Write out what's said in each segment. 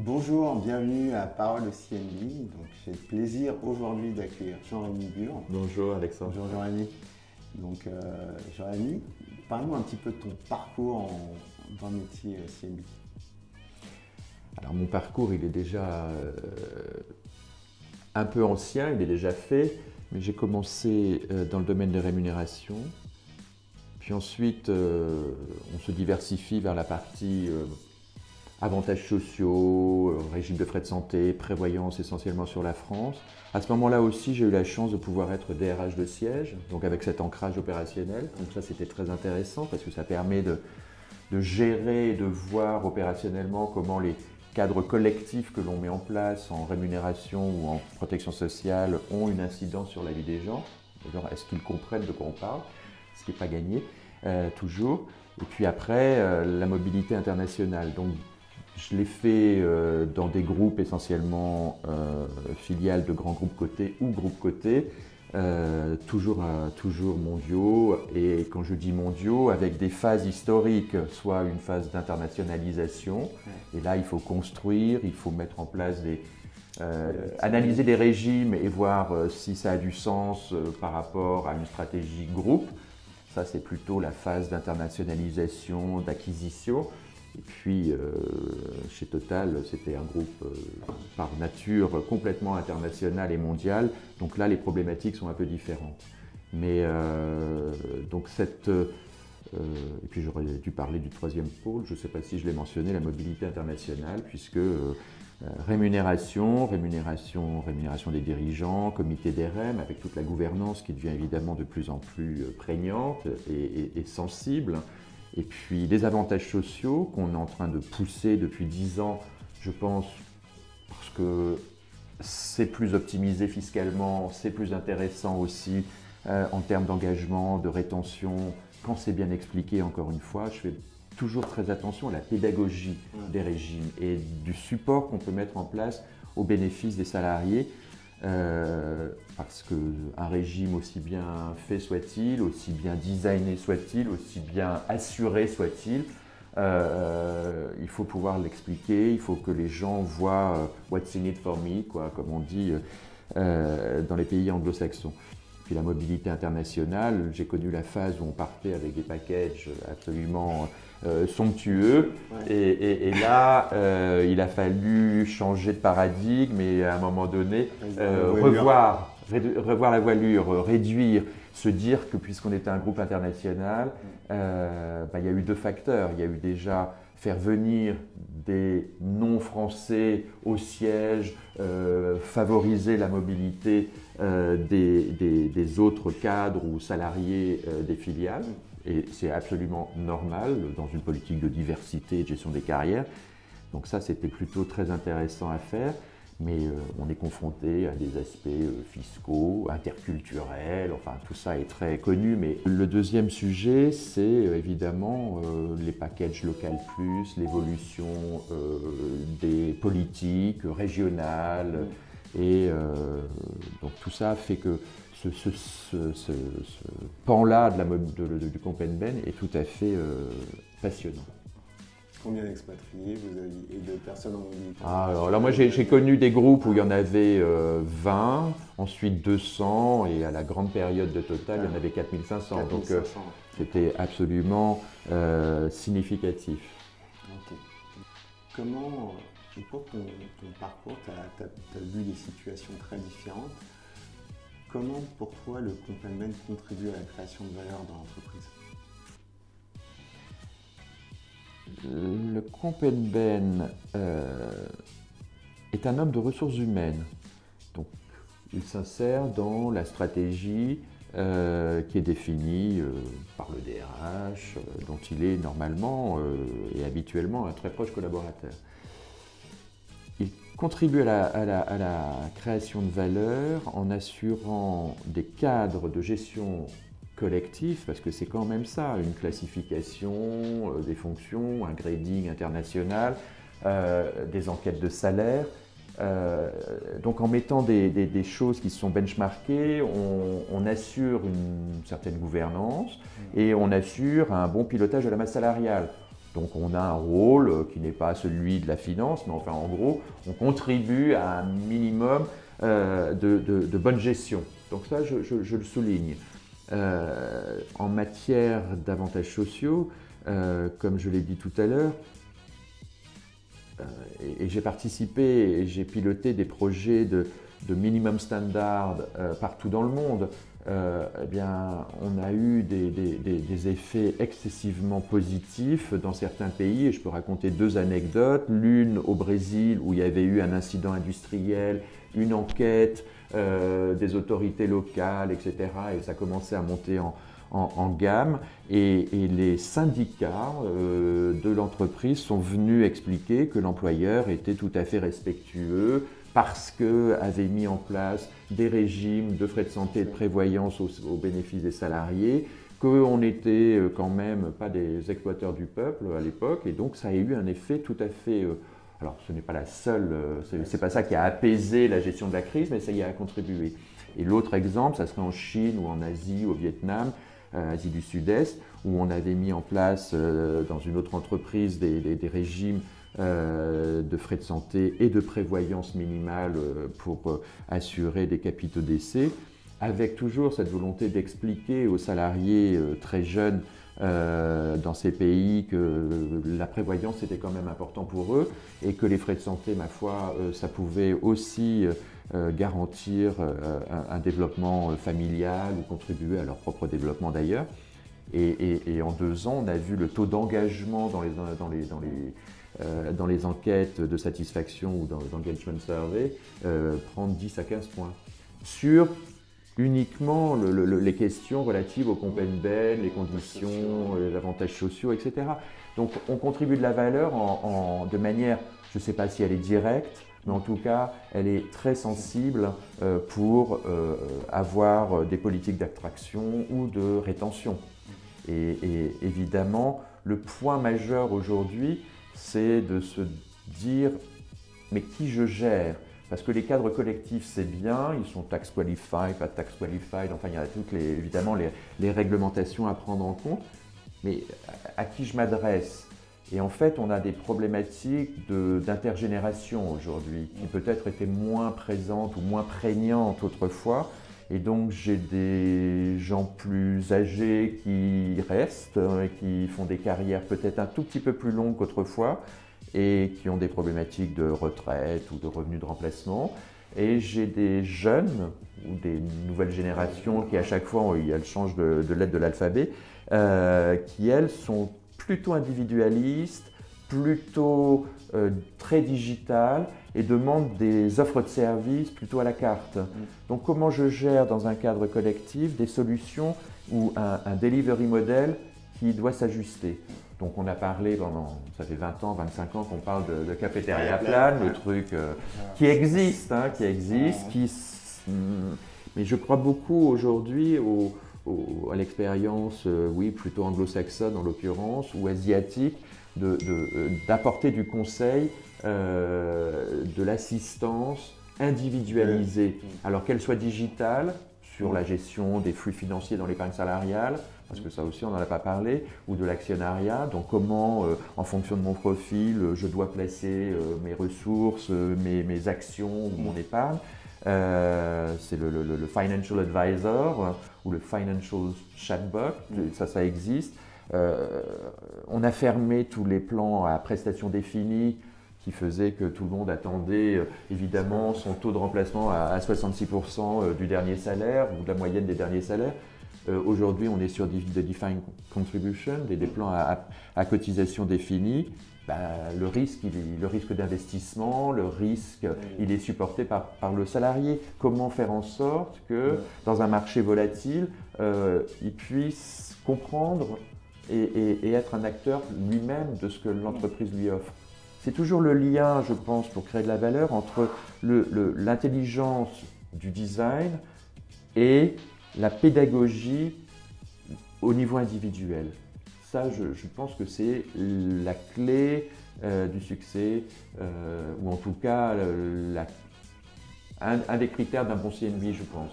Bonjour, bienvenue à Parole au CNB. Donc, j'ai le plaisir aujourd'hui d'accueillir Jean-Rémy Bure. Bonjour Alexandre. Bonjour Jean-Rémy. Donc, Jean-Rémy, parle-nous un petit peu de ton parcours dans le métier CNB. Alors mon parcours, il est déjà un peu ancien, il est déjà fait, mais j'ai commencé dans le domaine des rémunérations. Puis ensuite, on se diversifie vers la partie avantages sociaux, régime de frais de santé, prévoyance essentiellement sur la France. À ce moment-là aussi, j'ai eu la chance de pouvoir être DRH de siège, donc avec cet ancrage opérationnel. Donc ça, c'était très intéressant parce que ça permet de gérer et de voir opérationnellement comment les cadres collectifs que l'on met en place en rémunération ou en protection sociale ont une incidence sur la vie des gens. Genre, est-ce qu'ils comprennent de quoi on parle? Ce qui n'est pas gagné, toujours. Et puis après, la mobilité internationale. Donc, je l'ai fait dans des groupes essentiellement filiales de grands groupes cotés ou groupes cotés, toujours mondiaux. Et quand je dis mondiaux, avec des phases historiques, soit une phase d'internationalisation, et là il faut construire, il faut mettre en place analyser des régimes et voir si ça a du sens par rapport à une stratégie groupe. Ça, c'est plutôt la phase d'internationalisation, d'acquisition. Et puis, chez Total, c'était un groupe par nature complètement international et mondial. Donc là, les problématiques sont un peu différentes. Mais donc et puis j'aurais dû parler du troisième pôle, je ne sais pas si je l'ai mentionné, la mobilité internationale, puisque rémunération des dirigeants, comité d'RM, avec toute la gouvernance qui devient évidemment de plus en plus prégnante et sensible. Et puis les avantages sociaux qu'on est en train de pousser depuis 10 ans, je pense, parce que c'est plus optimisé fiscalement, c'est plus intéressant aussi en termes d'engagement, de rétention. Quand c'est bien expliqué, encore une fois, je fais toujours très attention à la pédagogie des régimes et du support qu'on peut mettre en place au bénéfice des salariés. Parce qu'un régime, aussi bien fait soit-il, aussi bien designé soit-il, aussi bien assuré soit-il, il faut pouvoir l'expliquer, il faut que les gens voient what's in it for me, quoi, comme on dit dans les pays anglo-saxons. Puis la mobilité internationale, j'ai connu la phase où on partait avec des packages absolument somptueux. Ouais. Et là, il a fallu changer de paradigme et à un moment donné, revoir la voilure, réduire, se dire que puisqu'on était un groupe international, il y a eu deux facteurs. Il y a eu déjà faire venir des non-français au siège, favoriser la mobilité des autres cadres ou salariés des filiales. Et c'est absolument normal dans une politique de diversité et de gestion des carrières. Donc ça, c'était plutôt très intéressant à faire. Mais on est confronté à des aspects fiscaux, interculturels, enfin tout ça est très connu. Mais le deuxième sujet, c'est évidemment les packages local plus, l'évolution des politiques régionales. Et donc tout ça fait que ce pan-là du Compenben est tout à fait passionnant. Combien d'expatriés vous aviez et de personnes en mobilité? Alors là, moi j'ai connu des groupes où il y en avait 20, ensuite 200 et à la grande période de Total, il y en avait 4500. Donc c'était absolument significatif. Okay. Comment, pour ton parcours, tu as vu des situations très différentes. Comment pour toi le Compenben contribue à la création de valeur dans l'entreprise? Le Compenben est un homme de ressources humaines. Donc, il s'insère dans la stratégie qui est définie par le DRH, dont il est normalement et habituellement un très proche collaborateur. Il contribue à la création de valeur en assurant des cadres de gestion collectif, parce que c'est quand même ça, une classification des fonctions, un grading international, des enquêtes de salaire. Donc en mettant des choses qui sont benchmarkées, on assure une certaine gouvernance et on assure un bon pilotage de la masse salariale. Donc on a un rôle qui n'est pas celui de la finance, mais enfin en gros, on contribue à un minimum de bonne gestion. Donc ça, je le souligne. En matière d'avantages sociaux, comme je l'ai dit tout à l'heure, et j'ai participé et j'ai piloté des projets de minimum standard partout dans le monde, eh bien, on a eu des effets excessivement positifs dans certains pays. Et je peux raconter 2 anecdotes. L'une au Brésil où il y avait eu un incident industriel, une enquête des autorités locales, etc. Et ça commençait à monter en gamme. Et les syndicats de l'entreprise sont venus expliquer que l'employeur était tout à fait respectueux, parce qu'avait mis en place des régimes de frais de santé et de prévoyance au bénéfice des salariés, qu'on n'était quand même pas des exploiteurs du peuple à l'époque, et donc ça a eu un effet tout à fait... alors ce n'est pas la seule, c'est pas ça qui a apaisé la gestion de la crise, mais ça y a contribué. Et l'autre exemple, ça serait en Chine ou en Asie, au Vietnam, Asie du Sud-Est, où on avait mis en place dans une autre entreprise des régimes de frais de santé et de prévoyance minimale pour assurer des capitaux décès, avec toujours cette volonté d'expliquer aux salariés très jeunes dans ces pays que la prévoyance était quand même important pour eux et que les frais de santé, ma foi, ça pouvait aussi garantir un développement familial ou contribuer à leur propre développement d'ailleurs. Et en 2 ans, on a vu le taux d'engagement dans les enquêtes de satisfaction ou dans les engagement survey prendre 10 à 15 points sur uniquement les questions relatives au compenben, les conditions, les avantages sociaux, etc. Donc on contribue de la valeur de manière, je ne sais pas si elle est directe, mais en tout cas elle est très sensible pour avoir des politiques d'attraction ou de rétention. Et évidemment, le point majeur aujourd'hui, c'est de se dire « mais qui je gère ?» Parce que les cadres collectifs, c'est bien, ils sont tax qualified, pas tax qualified, enfin il y a toutes évidemment les réglementations à prendre en compte, mais à qui je m'adresse? Et en fait, on a des problématiques d'intergénération aujourd'hui, qui peut-être étaient moins présentes ou moins prégnantes autrefois. Et donc j'ai des gens plus âgés qui restent et qui font des carrières peut-être un tout petit peu plus longues qu'autrefois et qui ont des problématiques de retraite ou de revenus de remplacement. Et j'ai des jeunes ou des nouvelles générations qui à chaque fois elles changent de lettre de l'alphabet, qui elles sont plutôt individualistes, plutôt très digitales et demandent des offres de services plutôt à la carte. Donc comment je gère dans un cadre collectif des solutions ou un delivery model qui doit s'ajuster? Donc on a parlé ça fait 20 ans, 25 ans qu'on parle de cafétéria plan, le truc qui existe, mais je crois beaucoup aujourd'hui à l'expérience, oui, plutôt anglo-saxonne en l'occurrence, ou asiatique, d'apporter du conseil, de l'assistance individualisée, alors qu'elle soit digitale, sur la gestion des flux financiers dans l'épargne salariale, parce que ça aussi on n'en a pas parlé, ou de l'actionnariat, donc comment, en fonction de mon profil, je dois placer mes ressources, mes actions ou mon épargne. C'est le Financial Advisor ou le Financial Chatbot, ça existe. On a fermé tous les plans à prestations définies qui faisait que tout le monde attendait évidemment son taux de remplacement à 66% du dernier salaire ou de la moyenne des derniers salaires. Aujourd'hui, on est sur des defined contribution, des plans à cotisation définie. Le risque d'investissement, le risque, il est supporté par le salarié. Comment faire en sorte que dans un marché volatile, il puisse comprendre et être un acteur lui-même de ce que l'entreprise lui offre? C'est toujours le lien, je pense, pour créer de la valeur entre l'intelligence du design et la pédagogie au niveau individuel. Ça, je pense que c'est la clé du succès, ou en tout cas un des critères d'un bon CNB, je pense.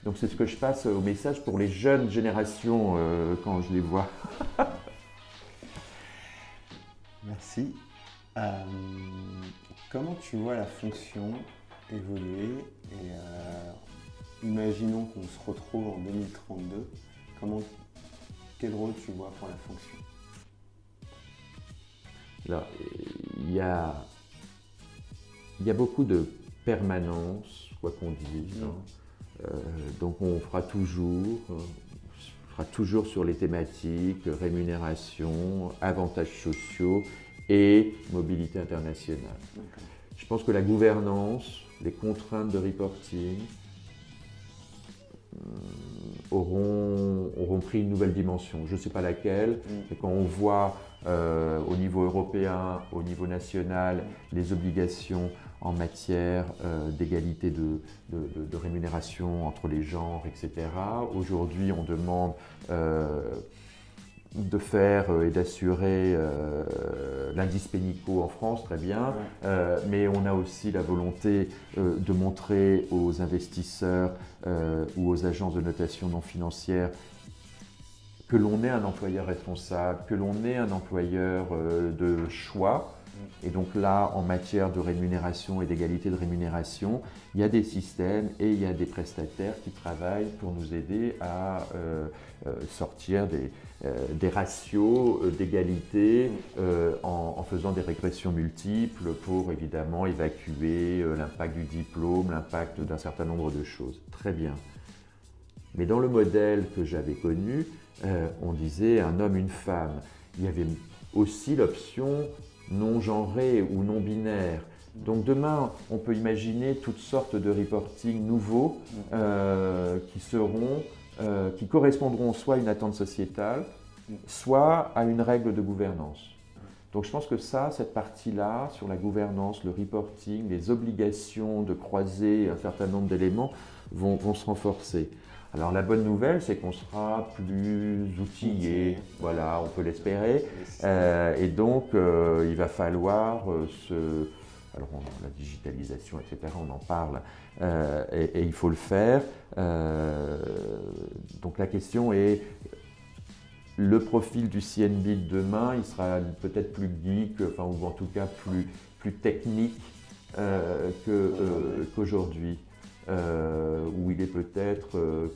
Donc c'est ce que je passe au message pour les jeunes générations quand je les vois. Merci. Euh, Comment tu vois la fonction évoluer et imaginons qu'on se retrouve en 2032, quel rôle tu vois pour la fonction? Alors, il y a beaucoup de permanence, quoi qu'on dise. Donc on fera toujours sur les thématiques rémunération, avantages sociaux et mobilité internationale. D'accord. Je pense que la gouvernance, les contraintes de reporting auront pris une nouvelle dimension. Je ne sais pas laquelle, mais quand on voit au niveau européen, au niveau national, les obligations en matière d'égalité de rémunération entre les genres, etc. Aujourd'hui, on demande de faire et d'assurer l'indice Pénicaud en France, très bien, mais on a aussi la volonté de montrer aux investisseurs ou aux agences de notation non financière que l'on est un employeur responsable, que l'on est un employeur de choix. Et donc là, en matière de rémunération et d'égalité de rémunération, il y a des systèmes et il y a des prestataires qui travaillent pour nous aider à sortir des ratios d'égalité en faisant des régressions multiples pour évidemment évacuer l'impact du diplôme, l'impact d'un certain nombre de choses. Très bien. Mais dans le modèle que j'avais connu, on disait un homme, une femme. Il y avait aussi l'option non genrée ou non binaire. Donc demain, on peut imaginer toutes sortes de reporting nouveaux qui correspondront soit à une attente sociétale, soit à une règle de gouvernance. Donc je pense que cette partie-là, sur la gouvernance, le reporting, les obligations de croiser un certain nombre d'éléments vont se renforcer. Alors la bonne nouvelle, c'est qu'on sera plus outillé, voilà, on peut l'espérer, et donc il va falloir alors la digitalisation, etc., on en parle, et il faut le faire. Donc la question est, le profil du CNB de demain, il sera peut-être plus geek, ou en tout cas plus technique qu'aujourd'hui. Où il est peut-être,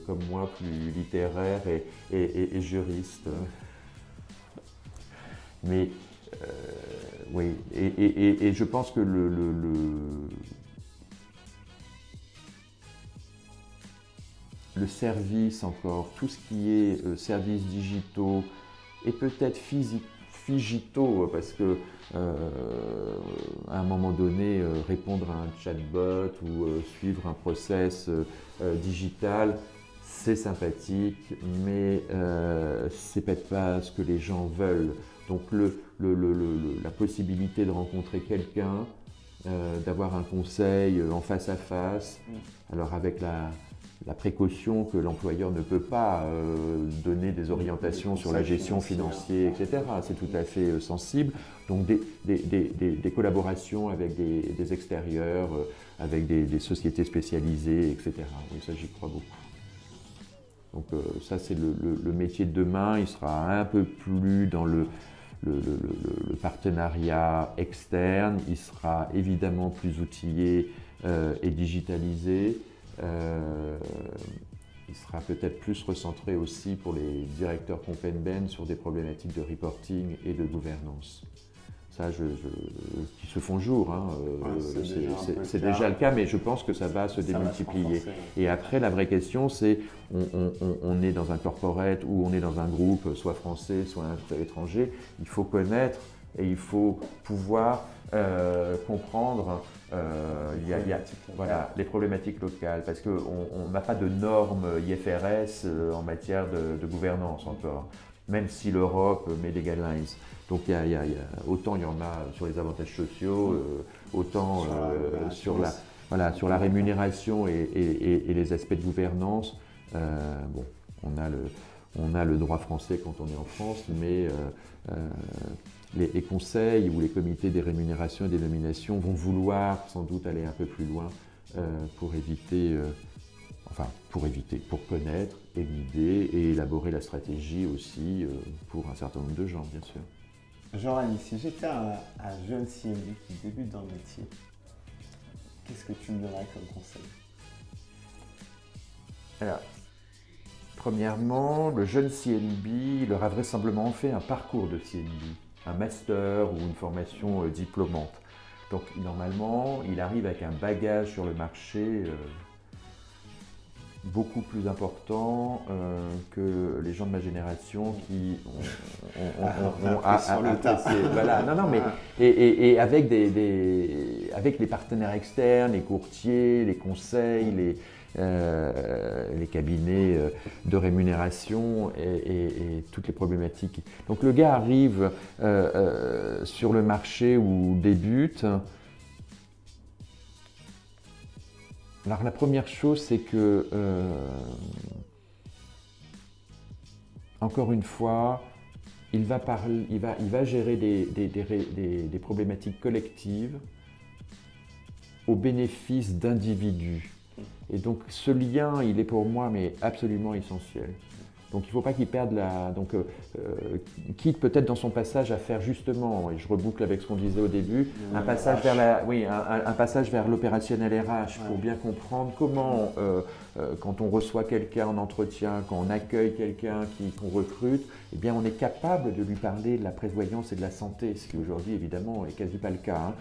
comme moi, plus littéraire et juriste. Mais oui, et je pense que le service encore, tout ce qui est services digitaux et peut-être figitaux, parce que à un moment donné, répondre à un chatbot ou suivre un process digital, c'est sympathique, mais c'est peut-être pas ce que les gens veulent. Donc la possibilité de rencontrer quelqu'un, d'avoir un conseil en face à face, alors avec la précaution que l'employeur ne peut pas donner des orientations sur la gestion financière, etc. C'est tout à fait sensible. Donc des collaborations avec des extérieurs, avec des sociétés spécialisées, etc. Oui, ça j'y crois beaucoup. Donc ça c'est le métier de demain, il sera un peu plus dans le partenariat externe, il sera évidemment plus outillé et digitalisé. Il sera peut-être plus recentré aussi pour les directeurs Compenben sur des problématiques de reporting et de gouvernance. Ça, qui se font jour, hein. C'est déjà le cas, mais je pense que ça va se démultiplier. Et après, la vraie question, c'est on est dans un corporate ou on est dans un groupe, soit français, soit étranger. Il faut connaître et il faut pouvoir comprendre les problématiques locales, parce qu'on n'a pas de normes IFRS en matière de gouvernance encore, même si l'Europe met des guidelines. Donc autant il y en a sur les avantages sociaux, autant sur la rémunération et les aspects de gouvernance. On a le droit français quand on est en France, mais les conseils ou les comités des rémunérations et des nominations vont vouloir sans doute aller un peu plus loin pour connaître et guider et élaborer la stratégie aussi pour un certain nombre de gens, bien sûr. Jean-Rémy, si j'étais un jeune CMB qui débute dans le métier, qu'est-ce que tu me donnerais comme conseil? Alors, premièrement, le jeune CNB, il aura vraisemblablement fait un parcours de CNB, un master ou une formation diplômante. Donc normalement, il arrive avec un bagage sur le marché beaucoup plus important que les gens de ma génération qui ont voilà, non, mais et avec avec les partenaires externes, les courtiers, les conseils, les cabinets de rémunération et toutes les problématiques. Donc le gars arrive sur le marché ou débute. Alors la première chose, c'est que, encore une fois, il va gérer des problématiques collectives au bénéfice d'individus. Et donc ce lien, il est pour moi mais absolument essentiel. Donc il ne faut pas qu'il perde quitte peut-être dans son passage à faire justement, et je reboucle avec ce qu'on disait au début, un passage vers l'opérationnel RH pour bien comprendre comment, quand on reçoit quelqu'un en entretien, quand on accueille quelqu'un qu'on recrute, eh bien on est capable de lui parler de la prévoyance et de la santé, ce qui aujourd'hui évidemment est quasi pas le cas,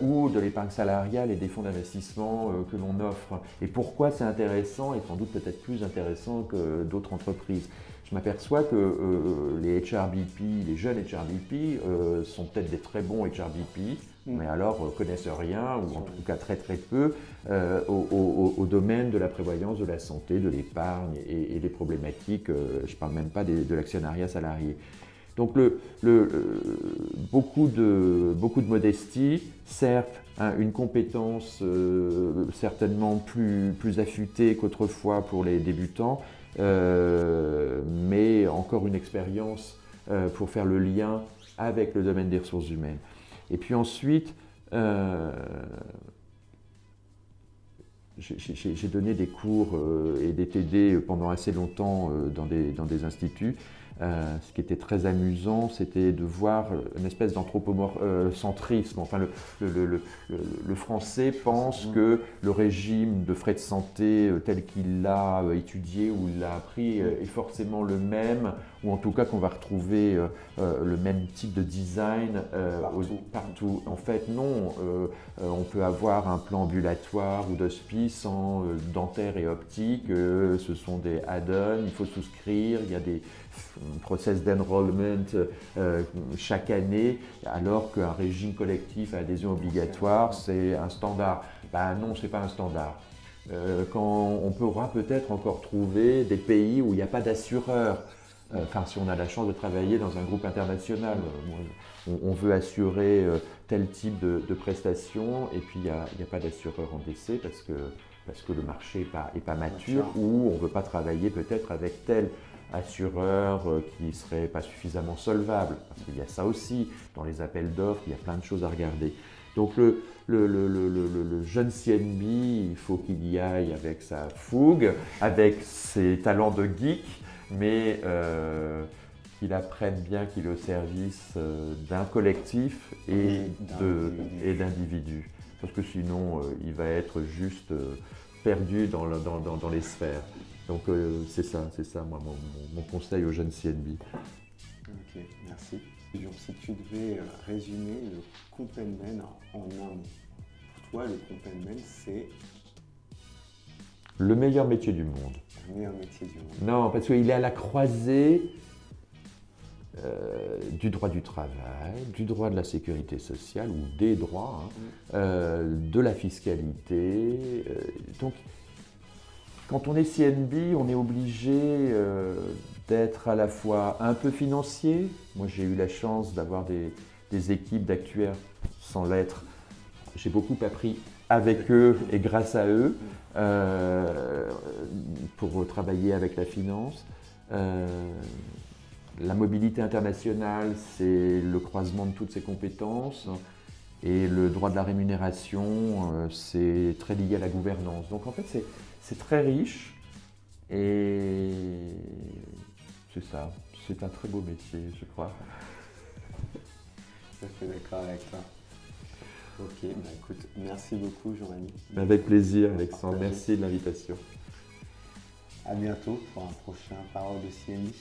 ou de l'épargne salariale et des fonds d'investissement que l'on offre. Et pourquoi c'est intéressant et sans doute peut-être plus intéressant que d'autres entreprises. Je m'aperçois que les HRBP, les jeunes HRBP sont peut-être des très bons HRBP, mais alors connaissent rien, ou en tout cas très très peu, au domaine de la prévoyance, de la santé, de l'épargne et des problématiques, je ne parle même pas de l'actionnariat salarié. Donc beaucoup de modestie, certes, une compétence certainement plus affûtée qu'autrefois pour les débutants, mais encore une expérience pour faire le lien avec le domaine des ressources humaines. Et puis ensuite, j'ai donné des cours et des TD pendant assez longtemps dans des instituts. Ce qui était très amusant, c'était de voir une espèce d'anthropomorphisme. Enfin, le français pense que le régime de frais de santé tel qu'il l'a étudié ou l'a appris est forcément le même, ou en tout cas qu'on va retrouver le même type de design partout. En fait, non. On peut avoir un plan ambulatoire ou d'hospice en dentaire et optique. Ce sont des add-ons, il faut souscrire, il y a des process d'enrollment chaque année, alors qu'un régime collectif à adhésion obligatoire, c'est un standard. Ben non, ce n'est pas un standard. Quand on pourra peut-être encore trouver des pays où il n'y a pas d'assureur. Enfin, si on a la chance de travailler dans un groupe international, on veut assurer tel type de prestations, et puis il n'y a pas d'assureur en décès parce que le marché n'est pas mature, ou on ne veut pas travailler peut-être avec tel assureur qui ne serait pas suffisamment solvable, parce qu'il y a ça aussi, dans les appels d'offres, il y a plein de choses à regarder. Donc le jeune CNB, il faut qu'il y aille avec sa fougue, avec ses talents de geek, mais qu'il apprenne bien qu'il est au service d'un collectif et d'individus. Parce que sinon, il va être juste perdu dans les sphères. Donc c'est ça moi, mon conseil aux jeunes CNB. Ok, merci. Si tu devais résumer le Compagnement en un mot, pour toi, le Compagnement, c'est le meilleur métier du monde. Le meilleur métier du monde. Non, parce qu'il est à la croisée du droit du travail, du droit de la sécurité sociale, ou des droits, de la fiscalité. Donc, quand on est CNB, on est obligé d'être à la fois un peu financier. Moi, j'ai eu la chance d'avoir des équipes d'actuaires sans l'être. J'ai beaucoup appris avec eux et grâce à eux pour travailler avec la finance. La mobilité internationale, c'est le croisement de toutes ces compétences. Et le droit de la rémunération, c'est très lié à la gouvernance. Donc en fait, c'est très riche et c'est ça. C'est un très beau métier, je crois. tout à fait d'accord avec toi. Ok, bah écoute, merci beaucoup Jean-Rémy. Avec plaisir Alexandre, Partagé. merci de l'invitation. À bientôt pour un prochain Parole de CNI.